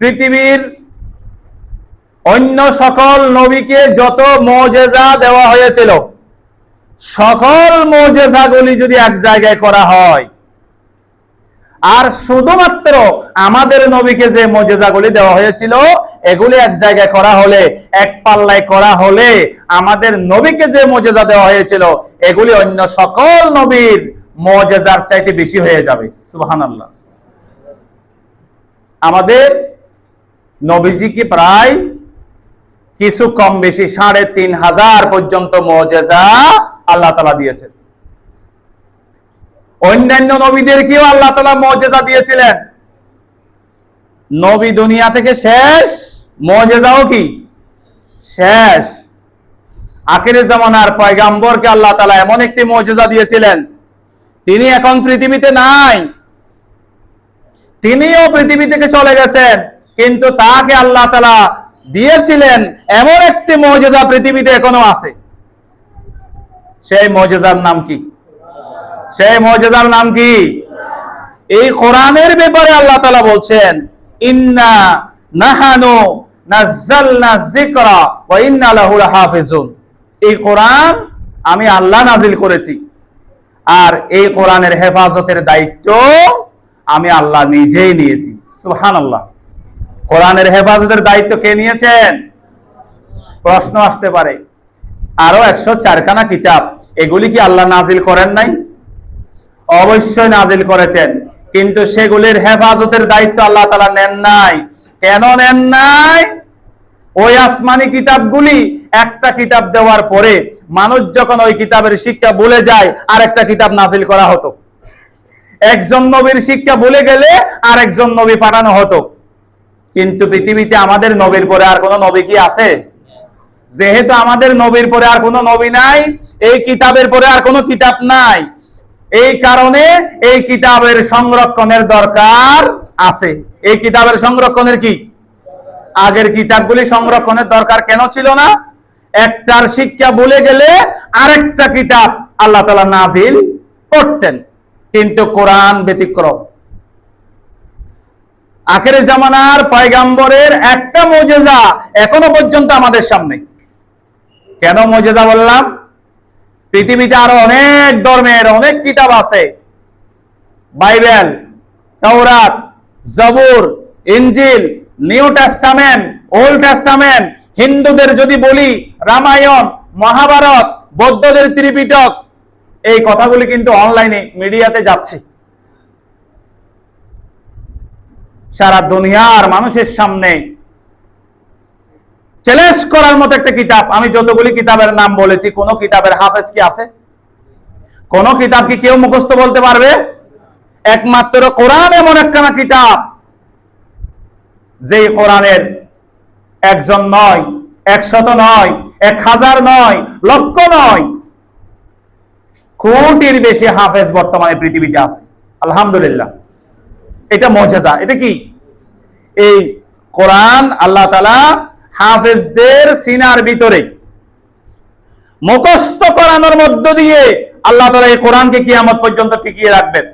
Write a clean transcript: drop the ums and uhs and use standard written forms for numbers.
পৃথিবীর অন্য সকল নবীকে যত মুজিজা দেওয়া হয়েছিল, সকল মুজিজাগুলি যদি এক জায়গায় করা হয়, আর শুধুমাত্র আমাদের নবীকে যে মুজিজাগুলি দেওয়া হয়েছিল এগুলি এক জায়গায় করা হলে, এক পাল্লায় করা হলে, আমাদের নবীকে যে মুজিজা দেওয়া হয়েছিল এগুলি অন্য সকল নবীর মুজিজার চাইতে বেশি হয়ে যাবে। সুবহানাল্লাহ। আমাদের নবীজিকে প্রায় কিছু কম বেশি ৩৫০০ পর্যন্ত মুজিজা আল্লাহ তাআলা দিয়েছেন। অন্যান্য নবীদেরকেও আল্লাহ তাআলা মুজিজা দিয়েছিলেন। নবী দুনিয়া থেকে শেষ, মুজিজাও কি শেষ। আখির জামানার পয়গম্বরকে আল্লাহ তাআলা এমন একটি মুজিজা দিয়েছিলেন, তিনি এখন পৃথিবীতে নাই, তিনিও পৃথিবী থেকে চলে গেছেন, কিন্তু তাকে আল্লাহ তাআলা দিয়েছিলেন এমন একটি মুজিজা পৃথিবীতে এখনো আছে। সেই মুজিজার নাম কি? সেই মুজিজার নাম কি? এই কোরআনের ব্যাপারে আল্লাহ তাআলা বলছেন, ইন্না নাহানু নাযালনা যিকরা ওয়া ইন্না লাহু লাহাফিজুন। এই কোরআন আমি আল্লাহ নাজিল করেছি, আর এই কোরআনের হেফাজতের দায়িত্ব আমি আল্লাহ নিজেই নিয়েছি। সুবহানাল্লাহ। কোরআনের হেফাজতের দায়িত্ব কে নিয়েছেন? প্রশ্ন আসতে পারে, আরো ১০৪ খানা কিতাব, এগুলি কি আল্লাহ নাজিল করেন নাই? অবশ্যই নাজিল করেছেন, কিন্তু সেগুলির হেফাজতের দায়িত্ব আল্লাহ তাআলা নেন নাই। কেন নেন নাই? ওই আসমানি কিতাবগুলি একটা কিতাব দেওয়ার পরে মানুষ যখন ওই কিতাবের শিক্ষা ভুলে যায়, আরেকটা কিতাব নাজিল করা হতো। একজন নবীর শিক্ষা ভুলে গেলে আরেকজন নবী পাঠানো হতো। কিন্তু পৃথিবীতে আমাদের নবীর পরে আর কোনো নবী কি আছে? যেহেতু আমাদের নবীর পরে আর কোনো নবী নাই, এই কিতাবের পরে আর কোনো কিতাব নাই, এই কারণে এই কিতাবের সংরক্ষণের দরকার আছে। এই কিতাবের সংরক্ষণের কি? আগের কিতাবগুলি সংরক্ষণের দরকার কেন ছিল না? একটার শিক্ষা ভুলে গেলে আরেকটা কিতাব আল্লাহ তাআলা নাজিল করতেন, কিন্তু কোরআন ব্যতিক্রম। আখির জামানার পয়গম্বরের একটা মুজিজা এখনো পর্যন্ত আমাদের সামনে। কেন মুজিজা বললাম? পৃথিবীতে আরো অনেক ধর্মের অনেক কিতাব আছে, বাইবেল, তাওরাত, জবুর, ইনজিল, নিউ টেস্টামেন্ট, ওল্ড টেস্টামেন্ট। হিন্দুদের যদি বলি রামায়ণ, মহাভারত, বৌদ্ধদের ত্রিপিটক, এই কথাগুলি কিন্তু অনলাইনে মিডিয়াতে যাচ্ছে। সারা দুনিয়ার মানুষের সামনে চ্যালেঞ্জ করার মতো একটা কিতাব। আমি যতগুলি কিতাবের নাম বলেছি, কোন কিতাবের হাফেজ কি আছে? কোন কিতাব কি কেউ মুখস্থ বলতে পারবে? একমাত্র কোরআন এমন একখানা কিতাব, যে কোরআনের একজন নয়, ১০০ নয়, ১০০০ নয়, লক্ষ নয়, কোটির বেশি হাফেজ বর্তমানে পৃথিবীতে আছে। আলহামদুলিল্লাহ। এটা মুজিজা। এটা কি? এই কোরআন আল্লাহ তাআলা হাফেজদের সিনার ভিতরে মুখস্থ করানোর মধ্য দিয়ে আল্লাহ তাআলা এই কোরআনকে কিয়ামত পর্যন্ত টিকিয়ে রাখবেন।